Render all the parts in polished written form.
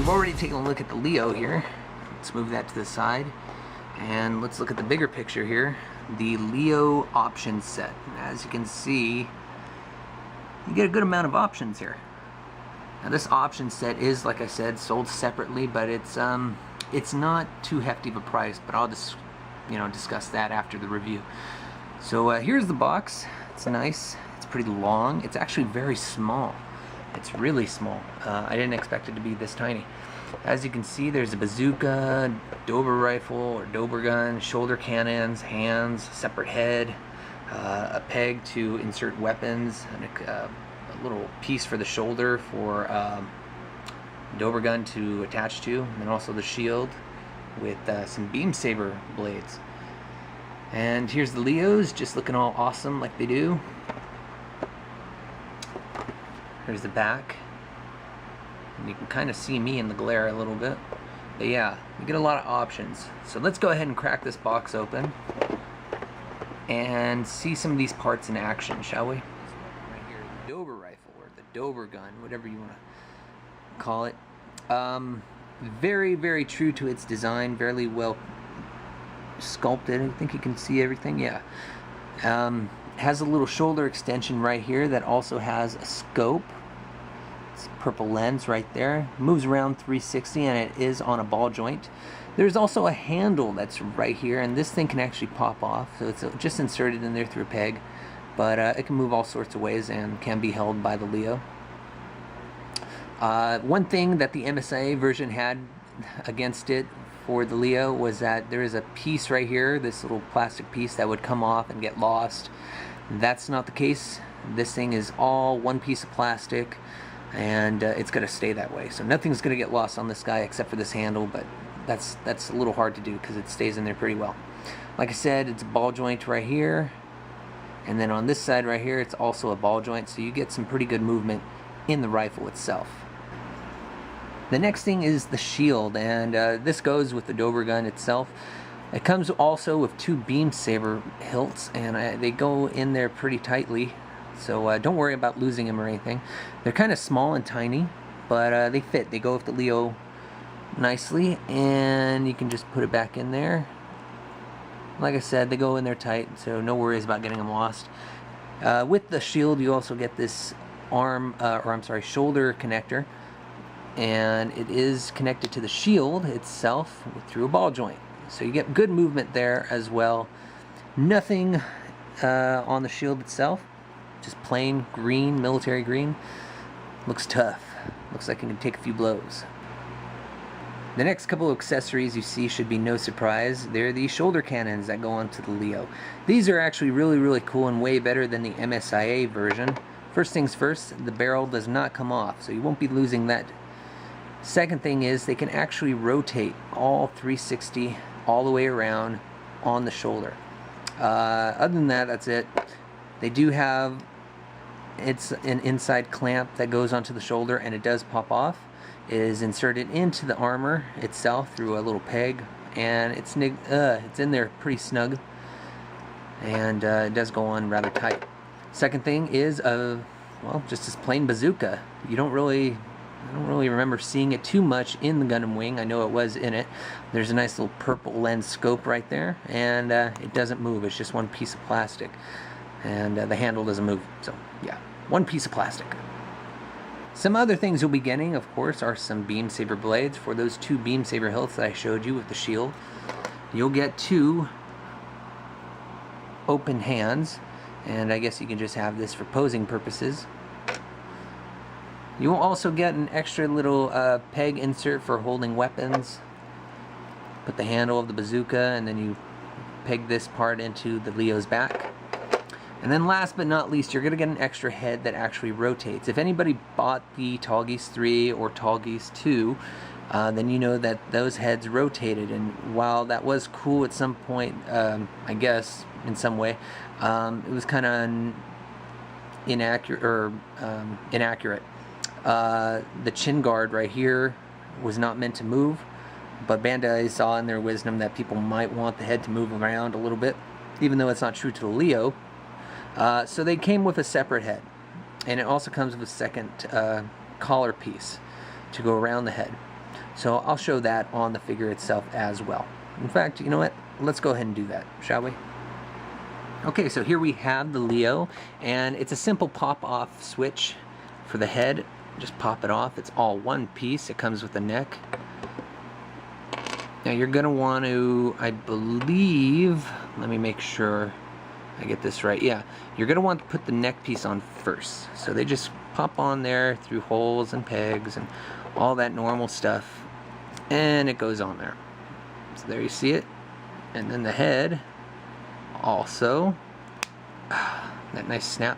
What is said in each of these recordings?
we've already taken a look at the Leo here. Let's move that to the side. And let's look at the bigger picture here. The Leo option set. As you can see, you get a good amount of options here. Now this option set is, like I said, sold separately, but it's not too hefty of a price, but I'll just, discuss that after the review. So here's the box. It's nice. It's pretty long. It's actually very small. It's really small. I didn't expect it to be this tiny. As you can see, there's a bazooka, Dober rifle or Dober gun, shoulder cannons, hands, separate head, a peg to insert weapons, and a little piece for the shoulder for Dober gun to attach to, and then also the shield with some beam saber blades. And here's the Leos, just looking all awesome like they do. Here's the back. And you can kind of see me in the glare a little bit. But yeah, you get a lot of options. So let's go ahead and crack this box open and see some of these parts in action, shall we? Right here, the Dober rifle, or the Dober gun, whatever you want to call it. Very, very true to its design, very well sculpted. I think you can see everything, yeah. Has a little shoulder extension right here that also has a scope. It's a purple lens right there. Moves around 360 and it is on a ball joint. There's also a handle that's right here, and this thing can actually pop off, so it's just inserted in there through a peg, but it can move all sorts of ways and can be held by the Leo. One thing that the MSIA version had against it for the Leo was that there is a piece right here, this little plastic piece that would come off and get lost. That's not the case. This thing is all one piece of plastic, and it's going to stay that way. So nothing's going to get lost on this guy except for this handle, but that's a little hard to do because it stays in there pretty well. Like I said, it's a ball joint right here, and then on this side right here it's also a ball joint, so you get some pretty good movement in the rifle itself. The next thing is the shield, and this goes with the Dober gun itself. It comes also with two beam saber hilts, and they go in there pretty tightly, so don't worry about losing them or anything. They're kind of small and tiny, but they fit. They go with the Leo nicely, and you can just put it back in there. Like I said, they go in there tight, so no worries about getting them lost. With the shield, you also get this shoulder connector, and it is connected to the shield itself through a ball joint. So you get good movement there as well. Nothing on the shield itself, just plain green, military green. Looks tough. Looks like it can take a few blows. The next couple of accessories you see should be no surprise. They're the shoulder cannons that go onto the Leo. These are actually really, really cool and way better than the MSIA version. First things first, the barrel does not come off, so you won't be losing that. Second thing is they can actually rotate all 360 all the way around on the shoulder. Other than that, that's it. They do have, it's an inside clamp that goes onto the shoulder, and it does pop off. It is inserted into the armor itself through a little peg, and it's in there pretty snug, and it does go on rather tight. Second thing is just this plain bazooka. I don't really remember seeing it too much in the Gundam Wing. I know it was in it. There's a nice little purple lens scope right there, and it doesn't move. It's just one piece of plastic, and the handle doesn't move. So yeah, one piece of plastic. Some other things you'll be getting, of course, are some beam saber blades for those two beam saber hilts that I showed you with the shield. You'll get two open hands, and I guess you can just have this for posing purposes. You will also get an extra little peg insert for holding weapons. Put the handle of the bazooka, and then you peg this part into the Leo's back. And then last but not least, you're going to get an extra head that actually rotates. If anybody bought the Tall Geese 3 or Tall Geese 2, then you know that those heads rotated. And while that was cool at some point, I guess, in some way, it was kind of inaccurate. The chin guard right here was not meant to move, but Bandai saw in their wisdom that people might want the head to move around a little bit, even though it's not true to the Leo. So they came with a separate head, and it also comes with a second collar piece to go around the head. So I'll show that on the figure itself as well. In fact, you know what? Let's go ahead and do that, shall we? Okay, so here we have the Leo, and it's a simple pop-off switch for the head. Just pop it off. It's all one piece. It comes with the neck. Now you're going to want to, I believe, let me make sure I get this right. Yeah, you're going to want to put the neck piece on first. So they just pop on there through holes and pegs and all that normal stuff, and it goes on there. So there you see it. And then the head also, that nice snap.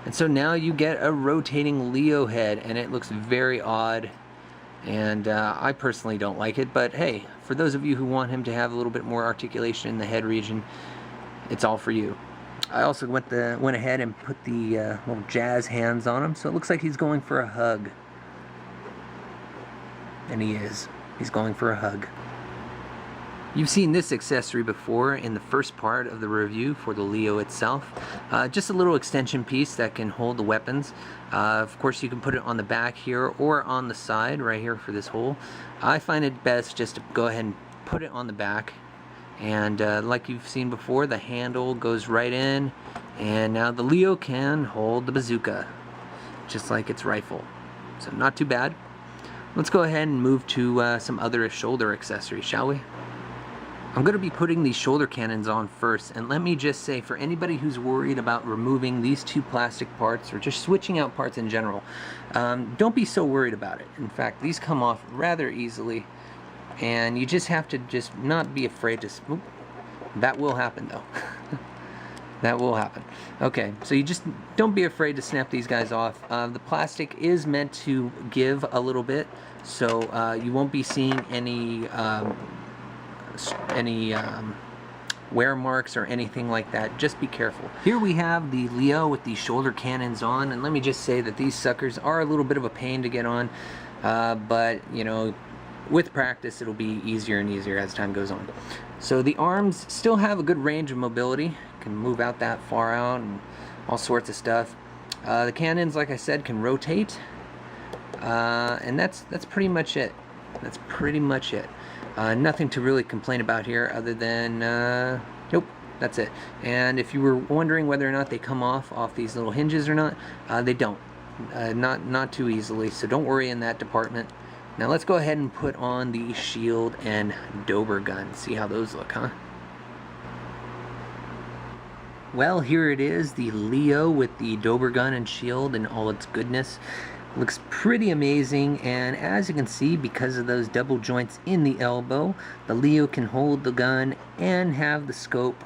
And so now you get a rotating Leo head, and it looks very odd, and I personally don't like it, but hey, for those of you who want him to have a little bit more articulation in the head region, it's all for you. I also went ahead and put the little jazz hands on him, so it looks like he's going for a hug. And he is. He's going for a hug. You've seen this accessory before in the first part of the review for the Leo itself. Just a little extension piece that can hold the weapons. Of course, you can put it on the back here or on the side right here for this hole. I find it best just to go ahead and put it on the back. And like you've seen before, the handle goes right in, and now the Leo can hold the bazooka, just like its rifle. So not too bad. Let's go ahead and move to some other shoulder accessories, shall we? I'm going to be putting these shoulder cannons on first, and let me just say, for anybody who's worried about removing these two plastic parts or just switching out parts in general, don't be so worried about it. In fact, these come off rather easily, and you just have to just not be afraid to... Oop, that will happen though. That will happen. Okay, so you just don't be afraid to snap these guys off. The plastic is meant to give a little bit, so you won't be seeing any wear marks or anything like that. Just be careful. Here we have the Leo with the shoulder cannons on, and let me just say that these suckers are a little bit of a pain to get on, but you know, with practice it'll be easier and easier as time goes on. So the arms still have a good range of mobility, can move out that far out and all sorts of stuff. The cannons, like I said, can rotate, and that's pretty much it. That's pretty much it. Nothing to really complain about here other than, nope, that's it. And if you were wondering whether or not they come off these little hinges or not, they don't. Not too easily, so don't worry in that department. Now let's go ahead and put on the shield and Dober gun. See how those look, huh? Well, here it is, the Leo with the Dober gun and shield and all its goodness. Looks pretty amazing, and as you can see, because of those double joints in the elbow, the Leo can hold the gun and have the scope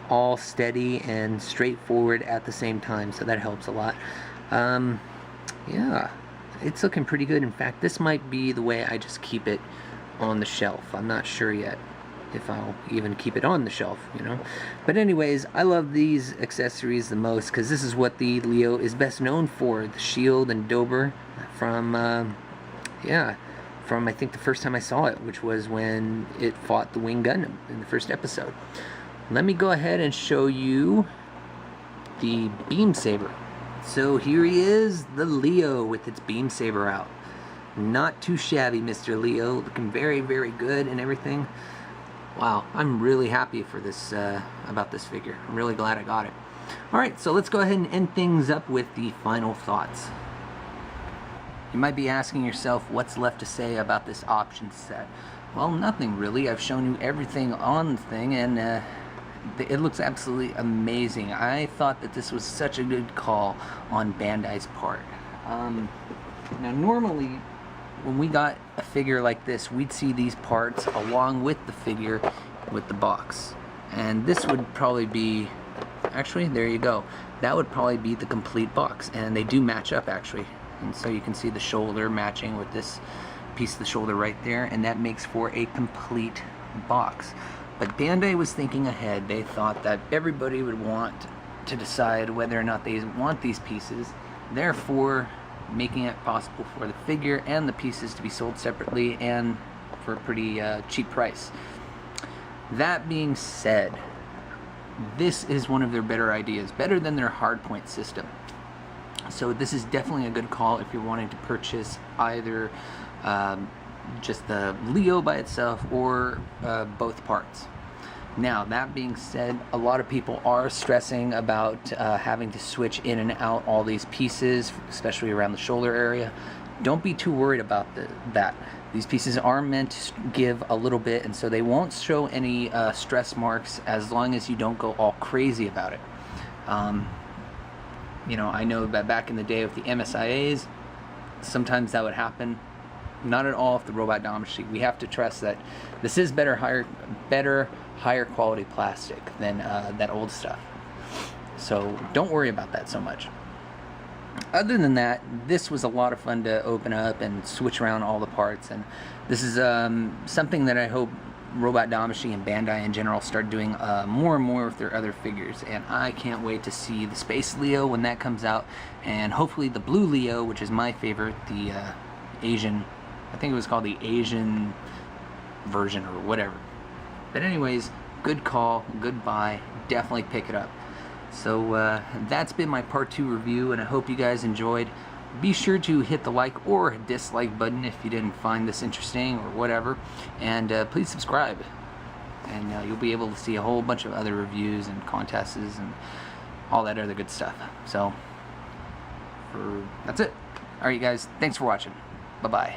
all steady and straightforward at the same time, so that helps a lot. Yeah, it's looking pretty good. In fact, this might be the way I just keep it on the shelf. I'm not sure yet if I'll even keep it on the shelf, you know. But anyways, I love these accessories the most because this is what the Leo is best known for. The shield and Dober from, yeah, from I think the first time I saw it, which was when it fought the Wing Gundam in the first episode. Let me go ahead and show you the beam saber. So here he is, the Leo with its beam saber out. Not too shabby, Mr. Leo, looking very, very good and everything. Wow, I'm really happy for this, about this figure. I'm really glad I got it. Alright, so let's go ahead and end things up with the final thoughts. You might be asking yourself what's left to say about this option set. Well, nothing really. I've shown you everything on the thing, and it looks absolutely amazing. I thought that this was such a good call on Bandai's part. Now normally, when we got a figure like this, we'd see these parts along with the figure with the box. And this would probably be, actually, there you go. That would probably be the complete box. And they do match up, actually. And so you can see the shoulder matching with this piece of the shoulder right there. And that makes for a complete box. But Bandai was thinking ahead. They thought that everybody would want to decide whether or not they want these pieces. Therefore, making it possible for the figure and the pieces to be sold separately and for a pretty cheap price. That being said, this is one of their better ideas, better than their hardpoint system. So this is definitely a good call if you're wanting to purchase either just the Leo by itself or both parts. Now, that being said, a lot of people are stressing about having to switch in and out all these pieces, especially around the shoulder area. Don't be too worried about that. These pieces are meant to give a little bit, and so they won't show any stress marks as long as you don't go all crazy about it. You know, I know that back in the day with the MSIAs, sometimes that would happen. Not at all with the robot Damashii. We have to trust that this is better, higher quality plastic than that old stuff. So don't worry about that so much. Other than that, this was a lot of fun to open up and switch around all the parts, and this is something that I hope Robot Damashii and Bandai in general start doing more and more with their other figures, and I can't wait to see the Space Leo when that comes out, and hopefully the Blue Leo, which is my favorite, the Asian, I think it was called the Asian version or whatever. But anyways, good call, good buy, definitely pick it up. So that's been my part 2 review, and I hope you guys enjoyed. Be sure to hit the like or dislike button if you didn't find this interesting or whatever, and please subscribe, and you'll be able to see a whole bunch of other reviews and contests and all that other good stuff. So that's it. Alright guys, thanks for watching. Bye bye.